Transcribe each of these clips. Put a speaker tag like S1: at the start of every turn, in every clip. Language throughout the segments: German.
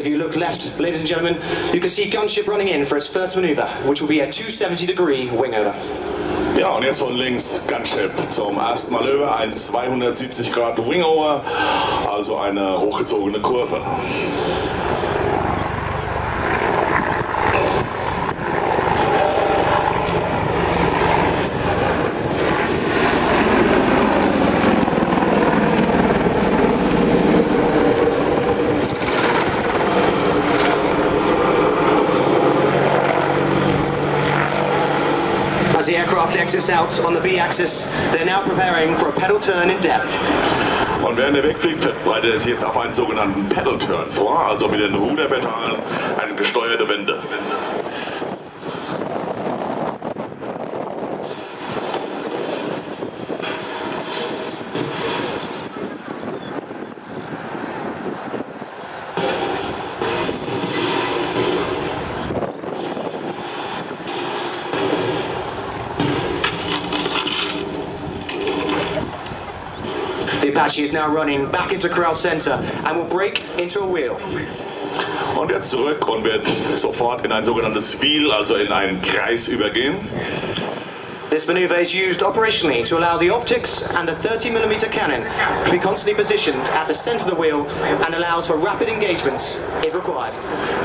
S1: If you look left, ladies and gentlemen, you can see gunship running in for its first maneuver, which will be a 270-degree wingover.
S2: Ja, und jetzt von links Gunship zum ersten Manöver, ein 270 Grad Wingover, also eine hochgezogene Kurve.
S1: As the aircraft exits out on the B-axis, they're now preparing for a pedal turn in depth.
S2: Und während der wegfliegt, bereitet es jetzt auf einen sogenannten Pedal Turn vor, also mit den Ruderpedalen eine gesteuerte Wende.
S1: The Apache is now running back into crowd center and will break into a wheel.
S2: Und jetzt zurück und wird sofort in ein sogenanntes Wheel, also in einen Kreis übergehen.
S1: This maneuver is used operationally to allow the optics and the 30mm cannon to be constantly positioned at the center of the wheel and allows for rapid engagements if required.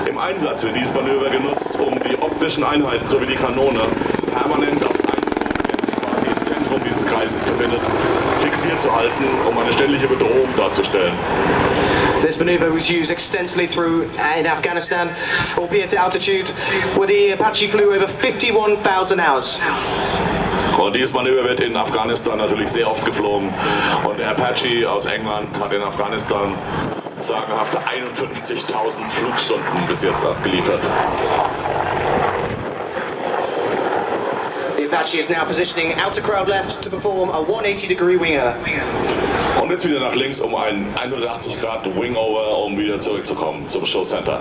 S2: Im Einsatz wird dieses Manöver genutzt, um die optischen Einheiten sowie die Kanone permanent auf einen Punkt, der sich quasi im Zentrum dieses Kreises befindet, fixiert zu halten, um eine ständige Bedrohung darzustellen.
S1: This maneuver was used extensively in Afghanistan, albeit at altitude, where the Apache flew over 51,000 hours.
S2: Und dieses Manöver wird in Afghanistan natürlich sehr oft geflogen. Und der Apache aus England hat in Afghanistan sagenhafte 51.000 Flugstunden bis jetzt abgeliefert.
S1: The Apache is now positioning out to crowd left to perform a 180-degree wingover.
S2: Und jetzt wieder nach links um einen 180 Grad Wingover, um wieder zurückzukommen zum Show Center.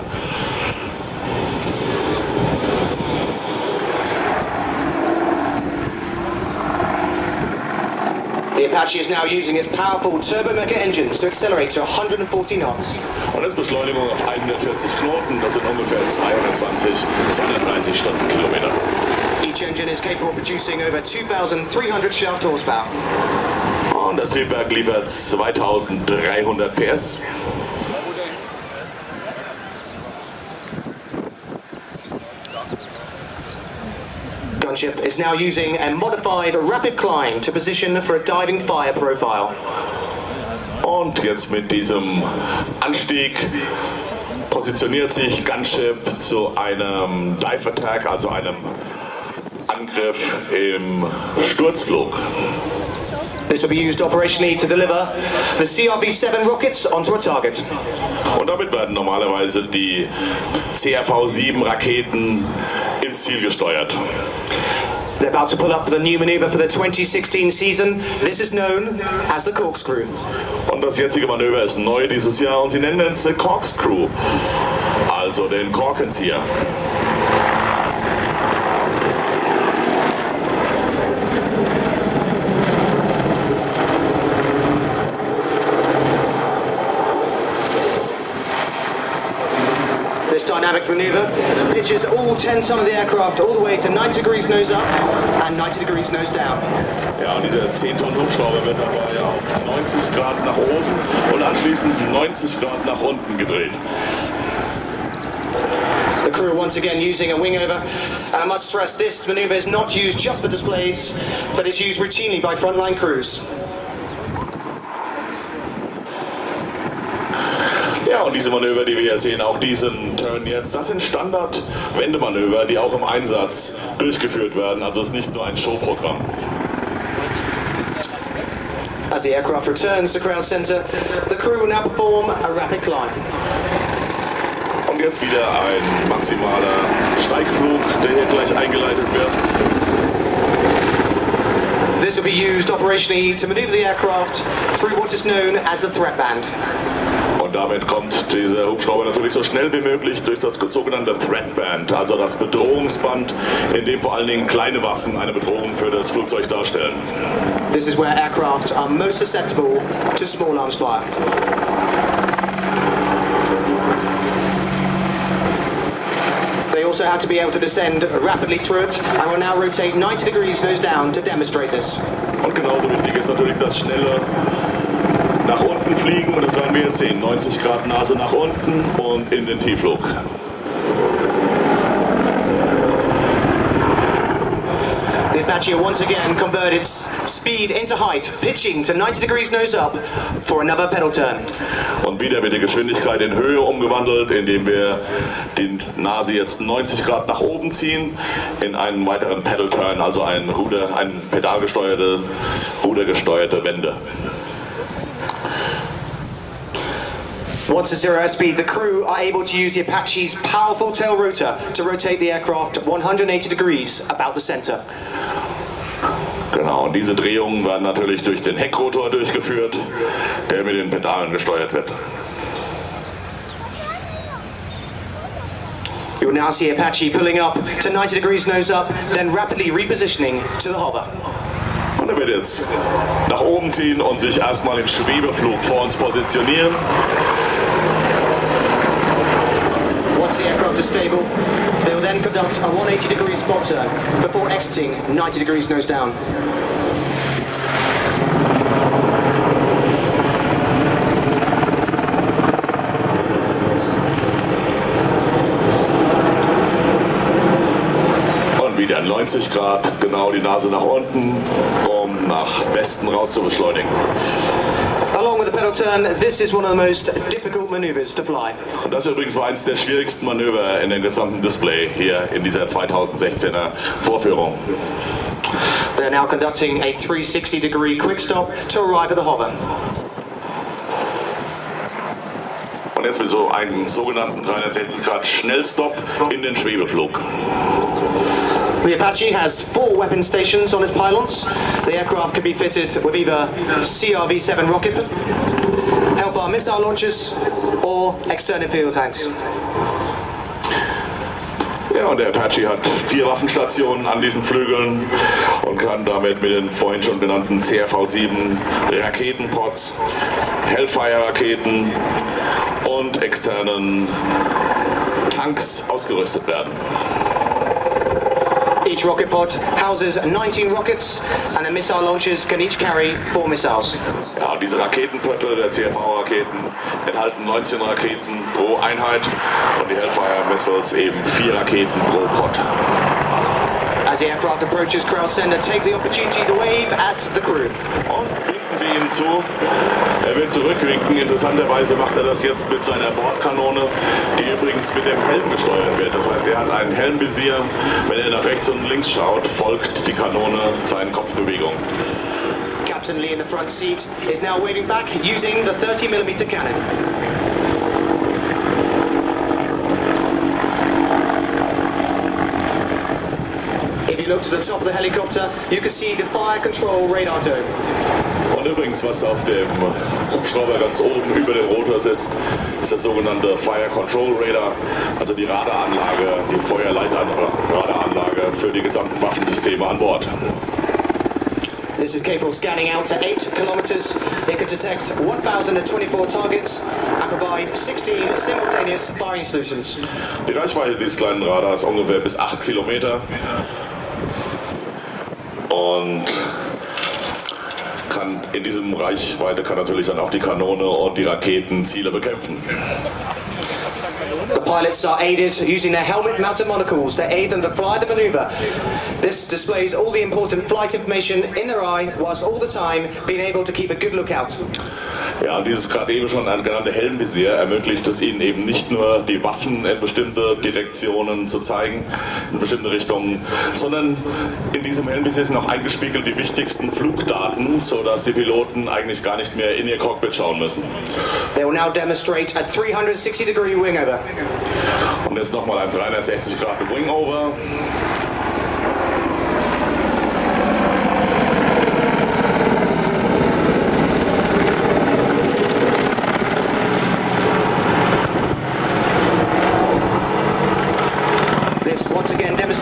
S1: The Apache is now using its powerful turbomecha engines to accelerate to 140 knots.
S2: Und jetzt Beschleunigung auf 140 Knoten, das sind ungefähr 230 Stundenkilometer.
S1: Each engine is capable of producing over 2,300 shaft horsepower.
S2: Und das Triebwerk liefert 2300 PS.
S1: Gunship is now using a modified rapid climb to position for a diving fire profile.
S2: Und jetzt mit diesem Anstieg positioniert sich Gunship zu einem Dive Attack, also einem Angriff im Sturzflug.
S1: This will be used operationally to deliver the CRV-7 rockets onto a target.
S2: Und damit werden normalerweise die CRV-7 Raketen ins Ziel gesteuert.
S1: They're about to pull up for the new maneuver for the 2016 season. This is known as the corkscrew.
S2: Und das jetzige Manöver ist neu dieses Jahr und sie nennen es Corkscrew, also den Korkenzieher.
S1: This dynamic maneuver pitches all 10 ton of the aircraft all the way to 90 degrees nose up and 90 degrees nose down.
S2: Ja, und dieser 10 Tonnen Hubschrauber wird dabei auf 90 Grad nach oben und anschließend 90 Grad nach unten gedreht.
S1: The crew once again using a wingover, and I must stress this maneuver is not used just for displays, but is used routinely by frontline crews.
S2: Ja, und diese Manöver, die wir hier sehen, auch diesen Turn jetzt, das sind Standard-Wendemanöver, die auch im Einsatz durchgeführt werden. Also es ist nicht nur ein Showprogramm.
S1: As the aircraft returns to crowd center, the crew will now perform a rapid climb.
S2: Und jetzt wieder ein maximaler Steigflug, der hier gleich eingeleitet wird.
S1: This will be used operationally to maneuver the aircraft through what is known as the threat band.
S2: Und damit kommt dieser Hubschrauber natürlich so schnell wie möglich durch das sogenannte Threat Band, also das Bedrohungsband, in dem vor allen Dingen kleine Waffen eine Bedrohung für das Flugzeug darstellen.
S1: This is where aircraft are most susceptible to small arms fire. also have to be able to descend rapidly through it, and will now rotate 90 degrees nose down to demonstrate this.
S2: Und genauso wichtig ist natürlich das schnelle nach unten fliegen, und das werden wir jetzt sehen. 90 Grad Nase nach unten und in den Tiefflug.
S1: The Apache once again converted its speed into height, pitching to 90 degrees nose up for another pedal turn.
S2: Und wieder wird die Geschwindigkeit in Höhe umgewandelt, indem wir die Nase jetzt 90 Grad nach oben ziehen in einen weiteren Pedal Turn, also eine pedalgesteuerte, rudergesteuerte Wende.
S1: Once at zero airspeed, the crew are able to use the Apache's powerful tail rotor to rotate the aircraft 180 degrees about the center.
S2: Genau, und diese Drehungen werden natürlich durch den Heckrotor durchgeführt, der mit den Pedalen gesteuert wird.
S1: You will now see Apache pulling up to 90 degrees nose up, then rapidly repositioning to the hover.
S2: Und er wird jetzt nach oben ziehen und sich erstmal im Schwebeflug vor uns positionieren.
S1: Once the aircraft is stable, they will then conduct a 180 degree spot turn before exiting 90 degrees nose down.
S2: Und wieder 90 Grad, genau die Nase nach unten, um nach Westen raus zu beschleunigen.
S1: Along with the pedal turn, this is one of the most difficult maneuvers to fly.
S2: Und das übrigens war eines der schwierigsten Manöver in dem gesamten Display hier in dieser 2016er Vorführung.
S1: They're now conducting a 360 degree quick stop to arrive at the hover.
S2: Und jetzt mit so einem sogenannten 360 Grad Schnellstopp in den Schwebeflug.
S1: The Apache has 4 weapon stations on its pylons. The aircraft can be fitted with either CRV-7 rocket, Hellfire missile launchers, or external fuel tanks.
S2: Ja, und der Apache hat 4 Waffenstationen an diesen Flügeln und kann damit mit den vorhin schon genannten CRV-7 Raketenpods, Hellfire-Raketen und externen Tanks ausgerüstet werden.
S1: Each rocket pod houses 19 rockets, and the missile launchers can each carry 4 missiles.
S2: Ja, und diese Raketenpötte der CRV-Raketen enthalten 19 Raketen pro Einheit und die Hellfire Missiles eben 4 Raketen pro Pod.
S1: As the aircraft approaches Crowd Center, take the opportunity to wave at the crew.
S2: Und winken Sie ihm zu. Er wird zurückwinken. Interessanterweise macht er das jetzt mit seiner Bordkanone, die übrigens mit dem Helm gesteuert wird. Das heißt, er hat ein Helmvisier. Wenn er nach rechts und links schaut, folgt die Kanone seinen Kopfbewegungen.
S1: Captain Lee in the front seat is now waving back using the 30mm cannon. If you look to the top of the helicopter, you can see the fire control radar dome.
S2: Und übrigens, was auf dem Hubschrauber ganz oben über dem Rotor sitzt, ist das sogenannte Fire Control Radar, also die Radaranlage, die Feuerleiter-Radaranlage für die gesamten Waffensysteme an Bord.
S1: This is capable of scanning out to 8 kilometers. It can detect 1,024 targets and provide 16 simultaneous firing solutions.
S2: Die Reichweite dieses kleinen Radars ist ungefähr bis 8 Kilometer. Und in diesem Reichweite kann natürlich dann auch die Kanone und die Raketen Ziele bekämpfen.
S1: The pilots are aided using their helmet-mounted monocles to aid them to fly the maneuver. This displays all the important flight information in their eye, whilst all the time being able to keep a good lookout.
S2: Ja, und dieses gerade eben schon genannte Helmvisier ermöglicht es ihnen eben nicht nur, die Waffen in bestimmte Direktionen zu zeigen, in bestimmte Richtungen, sondern in diesem Helmvisier sind auch eingespiegelt die wichtigsten Flugdaten, sodass die Piloten eigentlich gar nicht mehr in ihr Cockpit schauen müssen.
S1: They will now demonstrate a 360-degree wingover.
S2: Und jetzt nochmal ein 360 Grad Wingover.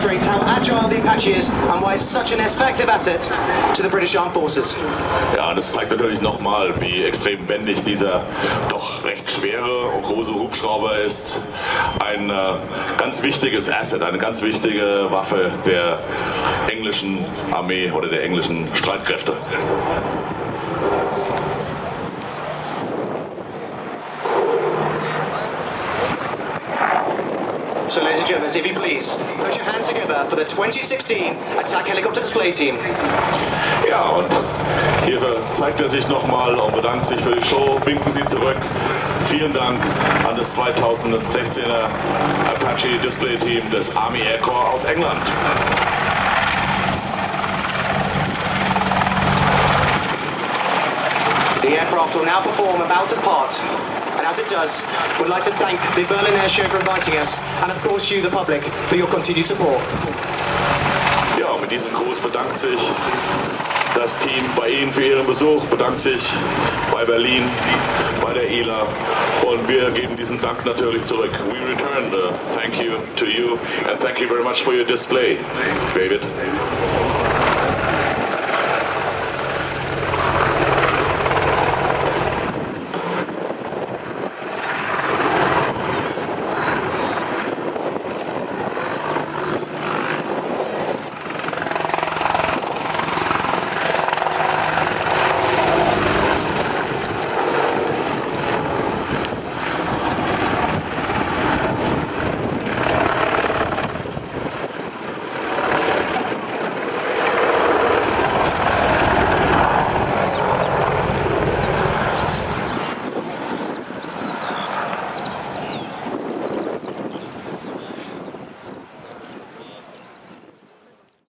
S1: demonstrate how agile the Apache is and why it's such an effective asset to the British Armed Forces.
S2: Ja, und das zeigt natürlich nochmal, wie extrem wendig dieser doch recht schwere und große Hubschrauber ist. Ein ganz wichtiges Asset, eine ganz wichtige Waffe der englischen Armee oder der englischen Streitkräfte.
S1: So ladies and gentlemen, if you please, put your hands together for the 2016 Attack Helicopter Display Team.
S2: Ja, und hier zeigt er sich nochmal und bedankt sich für die Show. Winken Sie zurück. Vielen Dank an das 2016er Apache Display Team des Army Air Corps aus England.
S1: The aircraft will now perform a bow to depart. And as it does, we'd like to thank the Berlin Air Show for inviting us, and of course you, the public, for your continued support.
S2: Ja, und mit diesem Gruß bedankt sich das Team bei Ihnen für Ihren Besuch, bedankt sich bei Berlin, bei der ILA, und wir geben diesen Dank natürlich zurück. We return the thank you to you, and thank you very much for your display, David.